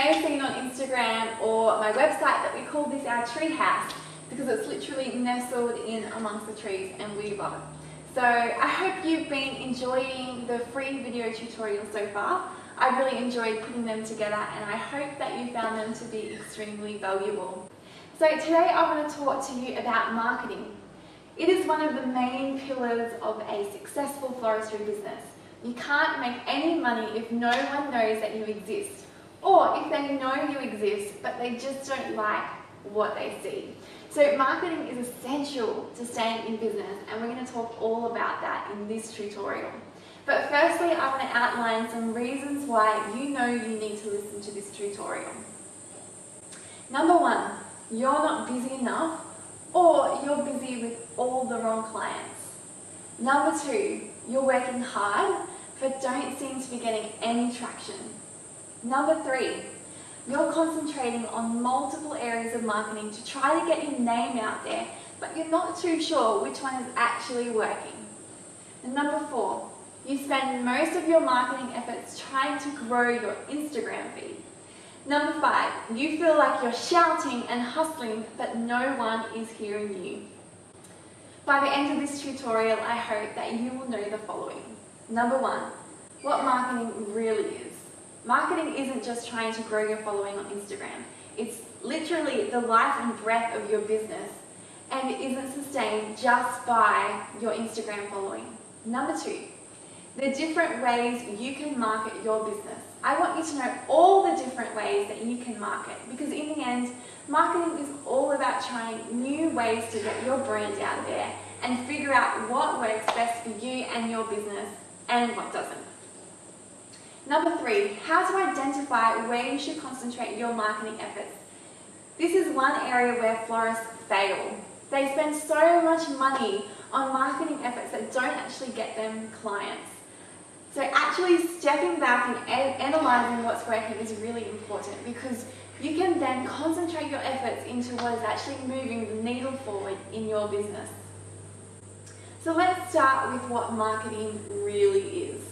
may have seen on Instagram or my website that we call this our tree house because it's literally nestled in amongst the trees and we love it. So I hope you've been enjoying the free video tutorials so far. I really enjoyed putting them together and I hope that you found them to be extremely valuable. So today I want to talk to you about marketing. It is one of the main pillars of a successful floristry business. You can't make any money if no one knows that you exist, or if they know you exist but they just don't like what they see. So marketing is essential to staying in business and we're going to talk all about that in this tutorial. But firstly, I want to outline some reasons why you know you need to listen to this tutorial. Number one, you're not busy enough or you're busy with all the wrong clients. Number two, you're working hard but don't seem to be getting any traction. Number three, you're concentrating on multiple areas of marketing to try to get your name out there, but you're not too sure which one is actually working. And number four, you spend most of your marketing efforts trying to grow your Instagram feed. Number five, you feel like you're shouting and hustling, but no one is hearing you. By the end of this tutorial, I hope that you will know the following. Number one, what marketing really is. Marketing isn't just trying to grow your following on Instagram. It's literally the life and breath of your business, and it isn't sustained just by your Instagram following. Number two, the different ways you can market your business. I want you to know all the different ways that you can market, because in the end, marketing is all about trying new ways to get your brand out there and figure out what works best for you and your business and what doesn't. Number three, how to identify where you should concentrate your marketing efforts. This is one area where florists fail. They spend so much money on marketing efforts that don't actually get them clients. So actually stepping back and analysing what's working is really important, because you can then concentrate your efforts into what is actually moving the needle forward in your business. So let's start with what marketing really is.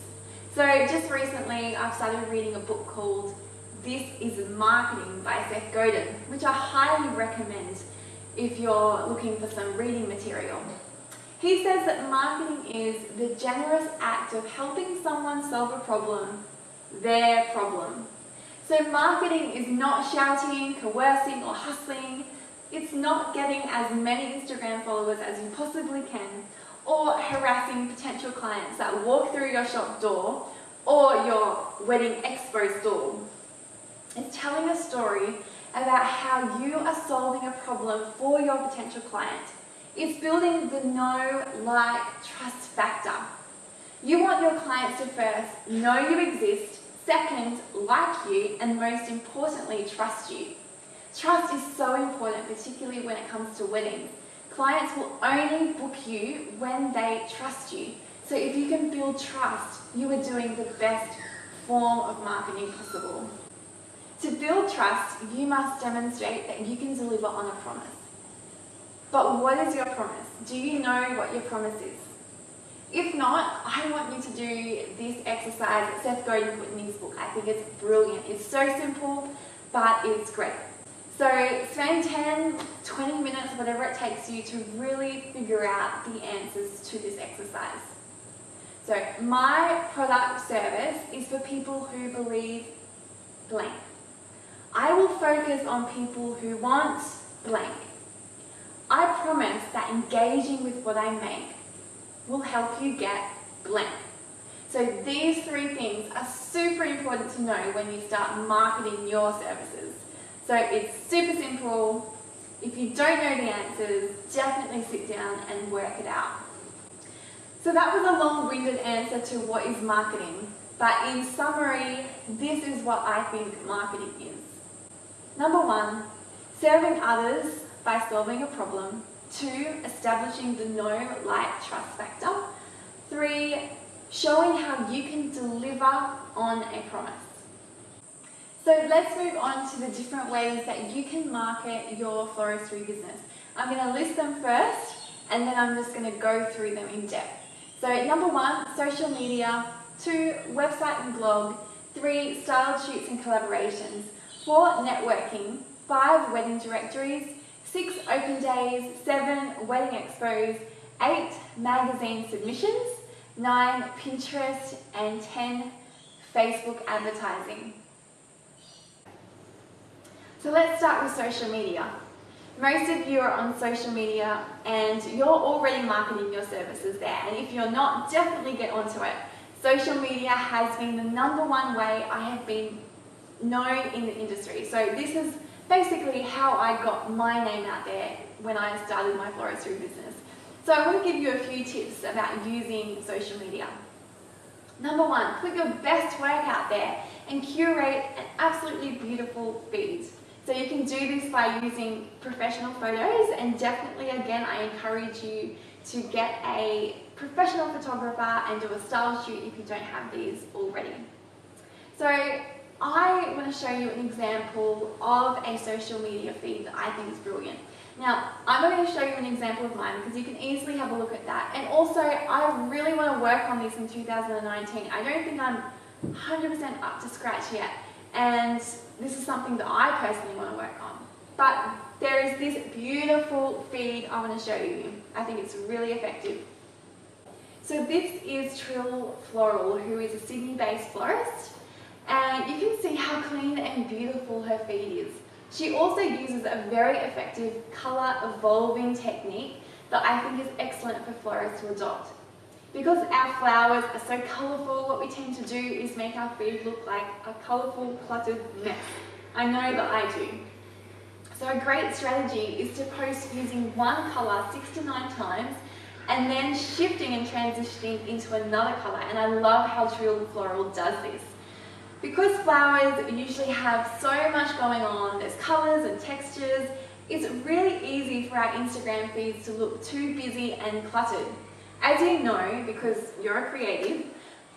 So just recently I've started reading a book called This is Marketing by Seth Godin, which I highly recommend if you're looking for some reading material. He says that marketing is the generous act of helping someone solve a problem, their problem. So marketing is not shouting, coercing or hustling. It's not getting as many Instagram followers as you possibly can, or harassing potential clients that walk through your shop door or your wedding expo stall. It's telling a story about how you are solving a problem for your potential client. It's building the know, like, trust factor. You want your clients to first know you exist, second, like you, and most importantly, trust you. Trust is so important, particularly when it comes to weddings. Clients will only book you when they trust you. So if you can build trust, you are doing the best form of marketing possible. To build trust, you must demonstrate that you can deliver on a promise. But what is your promise? Do you know what your promise is? If not, I want you to do this exercise that Seth Godin put in his book. I think it's brilliant. It's so simple, but it's great. So spend 10, 20 minutes, whatever it takes you to really figure out the answers to this exercise. So my product service is for people who believe blank. I will focus on people who want blank. I promise that engaging with what I make will help you get blank. So these three things are super important to know when you start marketing your services. So it's super simple. If you don't know the answers, definitely sit down and work it out. So that was a long-winded answer to what is marketing. But in summary, this is what I think marketing is. Number one, serving others by solving a problem. 2, establishing the know, like, trust factor. 3, showing how you can deliver on a promise. So let's move on to the different ways that you can market your floristry business. I'm going to list them first and then I'm just going to go through them in depth. So number 1, social media. 2, website and blog. 3, styled shoots and collaborations. 4 networking, 5 wedding directories, 6 open days, 7 wedding expos, 8 magazine submissions, 9 Pinterest, and 10 Facebook advertising. So let's start with social media. Most of you are on social media and you're already marketing your services there, and if you're not, definitely get onto it. Social media has been the #1 way I have been known in the industry. So this is basically how I got my name out there when I started my floristry business. So I want to give you a few tips about using social media. #1, put your best work out there and curate an absolutely beautiful feed. So you can do this by using professional photos, and definitely again I encourage you to get a professional photographer and do a style shoot if you don't have these already. So I want to show you an example of a social media feed that I think is brilliant. Now, I'm going to show you an example of mine because you can easily have a look at that. And also, I really want to work on this in 2019. I don't think I'm 100% up to scratch yet. And this is something that I personally want to work on. But there is this beautiful feed I want to show you. I think it's really effective. So this is Trill Floral, who is a Sydney-based florist. And you can see how clean and beautiful her feed is. She also uses a very effective colour evolving technique that I think is excellent for florists to adopt. Because our flowers are so colourful, what we tend to do is make our feed look like a colourful, cluttered mess. I know that I do. So a great strategy is to post using one colour 6 to 9 times and then shifting and transitioning into another colour. And I love how Trill Floral does this. Because flowers usually have so much going on, there's colours and textures, it's really easy for our Instagram feeds to look too busy and cluttered. As you know, because you're a creative,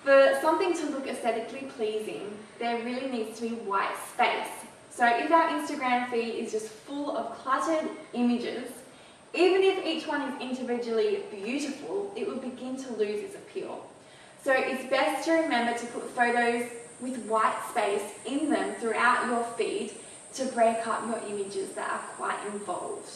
for something to look aesthetically pleasing, there really needs to be white space. So if our Instagram feed is just full of cluttered images, even if each one is individually beautiful, it will begin to lose its appeal. So it's best to remember to put photos with white space in them throughout your feed to break up your images that are quite involved.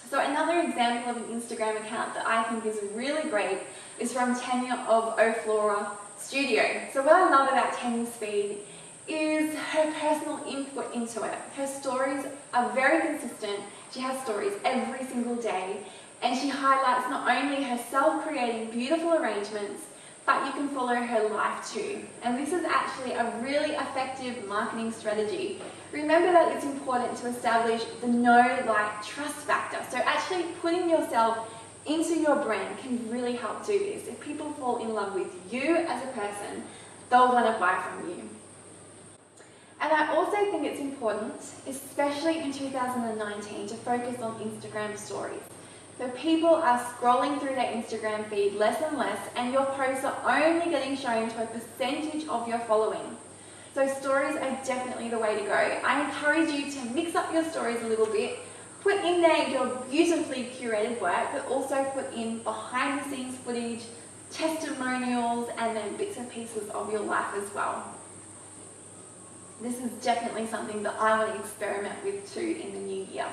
So another example of an Instagram account that I think is really great is from Tanya of Oflora Studio. So what I love about Tanya's feed is her personal input into it. Her stories are very consistent. She has stories every single day, and she highlights not only herself creating beautiful arrangements, but you can follow her life too. And this is actually a really effective marketing strategy. Remember that it's important to establish the know, like, trust factor. So actually putting yourself into your brand can really help do this. If people fall in love with you as a person, they'll want to buy from you. And I also think it's important, especially in 2019, to focus on Instagram stories. So people are scrolling through their Instagram feed less and less, and your posts are only getting shown to a percentage of your following. So stories are definitely the way to go. I encourage you to mix up your stories a little bit, put in there your beautifully curated work, but also put in behind the scenes footage, testimonials, and then bits and pieces of your life as well. This is definitely something that I want to experiment with too in the new year.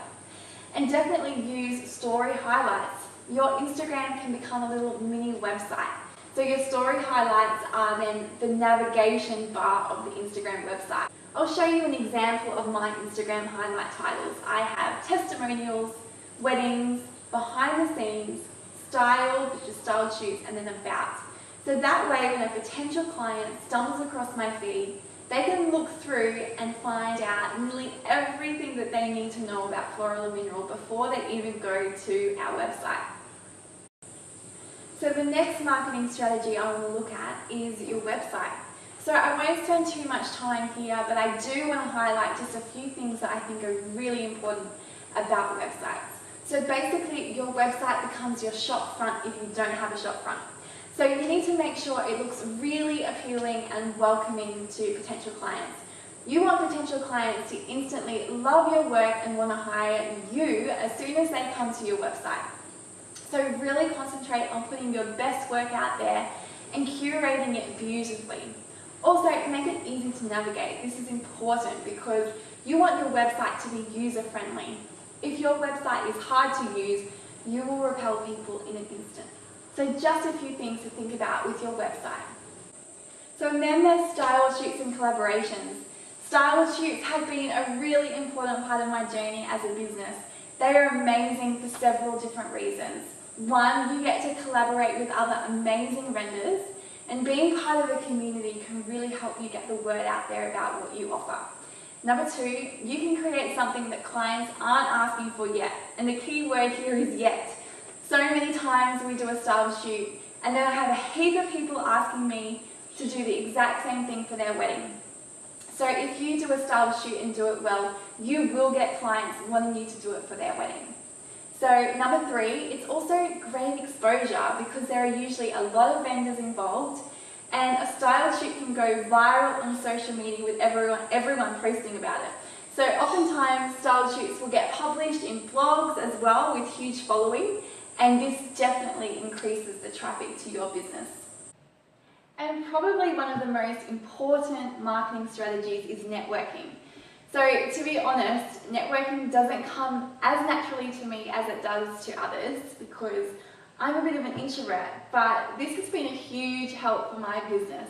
And definitely use story highlights. Your Instagram can become a little mini website. So your story highlights are then the navigation bar of the Instagram website. I'll show you an example of my Instagram highlight titles. I have testimonials, weddings, behind the scenes, style, which is style shoots, and then about. So that way when a potential client stumbles across my feed, they can look through and find out nearly everything that they need to know about Floral and Mineral before they even go to our website. So the next marketing strategy I want to look at is your website. So I won't spend too much time here, but I do want to highlight just a few things that I think are really important about websites. So basically your website becomes your shop front if you don't have a shop front. So you need to make sure it looks really appealing and welcoming to potential clients. You want potential clients to instantly love your work and want to hire you as soon as they come to your website. So really concentrate on putting your best work out there and curating it beautifully. Also, make it easy to navigate. This is important because you want your website to be user-friendly. If your website is hard to use, you will repel people in an instant. So just a few things to think about with your website. So then there's style shoots and collaborations. Style shoots have been a really important part of my journey as a business. They are amazing for several different reasons. One, you get to collaborate with other amazing vendors, and being part of a community can really help you get the word out there about what you offer. Number two, you can create something that clients aren't asking for yet, and the key word here is yet. So many times we do a style shoot and then I have a heap of people asking me to do the exact same thing for their wedding. So if you do a style shoot and do it well, you will get clients wanting you to do it for their wedding. So number three, it's also great exposure because there are usually a lot of vendors involved, and a style shoot can go viral on social media with everyone posting about it. So oftentimes style shoots will get published in blogs as well with huge following, and this definitely increases the traffic to your business. And probably one of the most important marketing strategies is networking. So to be honest, networking doesn't come as naturally to me as it does to others because I'm a bit of an introvert, but this has been a huge help for my business.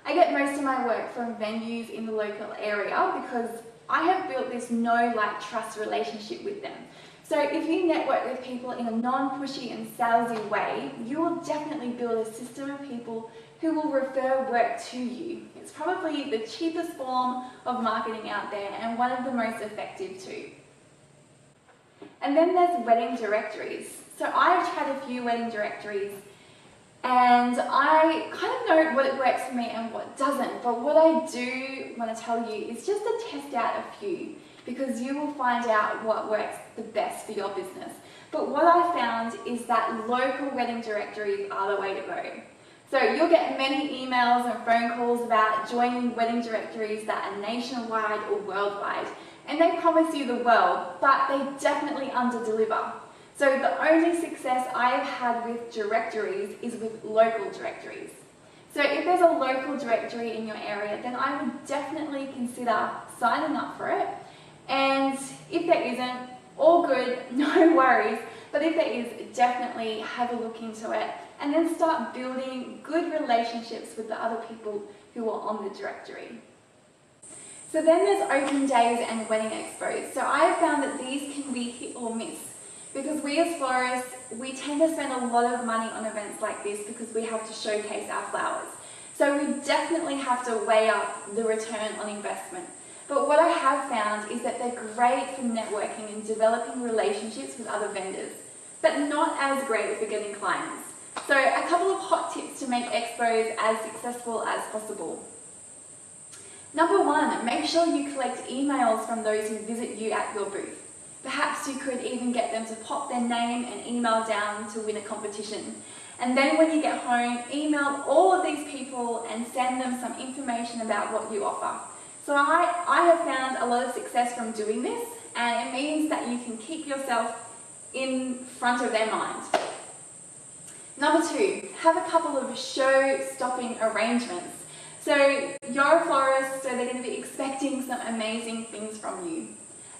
I get most of my work from venues in the local area because I have built this know, like, trust relationship with them. So if you network with people in a non-pushy and salesy way, you will definitely build a system of people who will refer work to you. It's probably the cheapest form of marketing out there and one of the most effective too. And then there's wedding directories. So I've tried a few wedding directories and I kind of know what works for me and what doesn't, but what I do want to tell you is just to test out a few because you will find out what works the best for your business. But what I found is that local wedding directories are the way to go. So you'll get many emails and phone calls about joining wedding directories that are nationwide or worldwide, and they promise you the world, but they definitely underdeliver. So the only success I have had with directories is with local directories. So if there's a local directory in your area, then I would definitely consider signing up for it. And if there isn't, all good, no worries. But if there is, definitely have a look into it and then start building good relationships with the other people who are on the directory. So then there's open days and wedding expos. So I have found that these can be hit or miss because we as florists, we tend to spend a lot of money on events like this because we have to showcase our flowers. So we definitely have to weigh up the return on investment. But what I have found is that they're great for networking and developing relationships with other vendors, but not as great for getting clients. So a couple of hot tips to make expos as successful as possible. Number one, make sure you collect emails from those who visit you at your booth. Perhaps you could even get them to pop their name and email down to win a competition. And then when you get home, email all of these people and send them some information about what you offer. So I have found a lot of success from doing this, and it means that you can keep yourself in front of their mind. Number two, have a couple of show-stopping arrangements. So you're a florist, so they're going to be expecting some amazing things from you.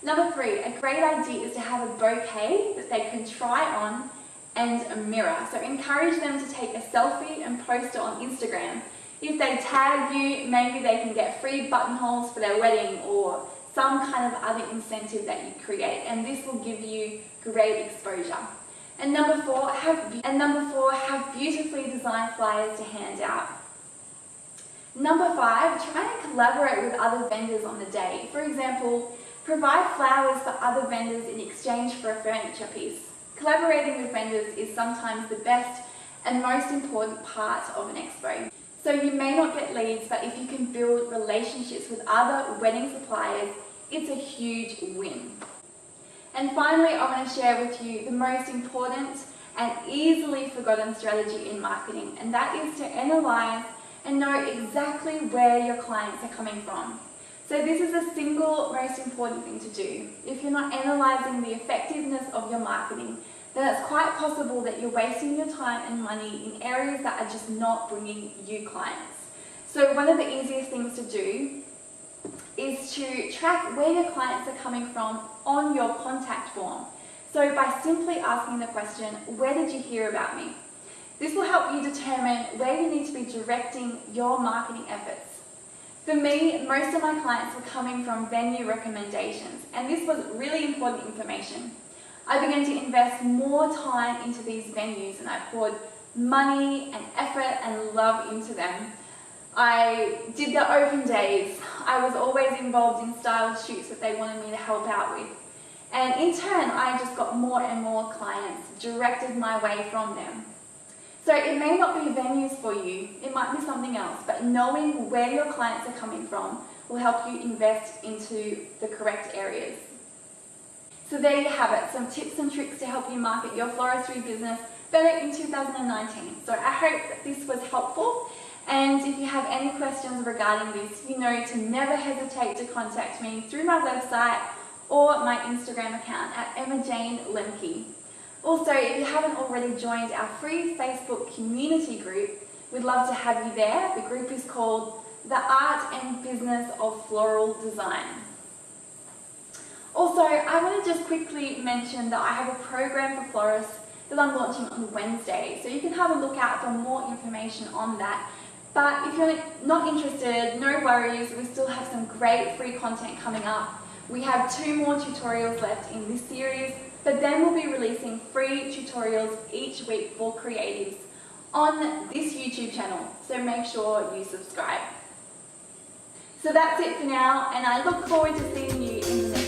Number three, a great idea is to have a bouquet that they can try on and a mirror. So encourage them to take a selfie and post it on Instagram. If they tag you, maybe they can get free buttonholes for their wedding or some kind of other incentive that you create, and this will give you great exposure. And number four, have beautifully designed flyers to hand out. Number five, try and collaborate with other vendors on the day. For example, provide flowers for other vendors in exchange for a furniture piece. Collaborating with vendors is sometimes the best and most important part of an expo. So you may not get leads, but if you can build relationships with other wedding suppliers, it's a huge win. And finally, I want to share with you the most important and easily forgotten strategy in marketing, and that is to analyze and know exactly where your clients are coming from. So this is the single most important thing to do. If you're not analysing the effectiveness of your marketing, then it's quite possible that you're wasting your time and money in areas that are just not bringing you clients. So one of the easiest things to do is to track where your clients are coming from on your contact form. So by simply asking the question, where did you hear about me? This will help you determine where you need to be directing your marketing efforts. For me, most of my clients were coming from venue recommendations, and this was really important information. I began to invest more time into these venues, and I poured money and effort and love into them. I did the open days. I was always involved in style shoots that they wanted me to help out with. And in turn, I just got more and more clients directed my way from them. So it may not be venues for you, it might be something else, but knowing where your clients are coming from will help you invest into the correct areas. So there you have it, some tips and tricks to help you market your floristry business better in 2019. So I hope that this was helpful, and if you have any questions regarding this, you know to never hesitate to contact me through my website or my Instagram account at Emma Jane Lemke. Also, if you haven't already joined our free Facebook community group, we'd love to have you there. The group is called The Art and Business of Floral Design. Also, I want to just quickly mention that I have a program for florists that I'm launching on Wednesday, so you can have a look out for more information on that. But if you're not interested, no worries, we still have some great free content coming up. We have 2 more tutorials left in this series, but then we'll be releasing free tutorials each week for creatives on this YouTube channel, so make sure you subscribe. So that's it for now, and I look forward to seeing you in the next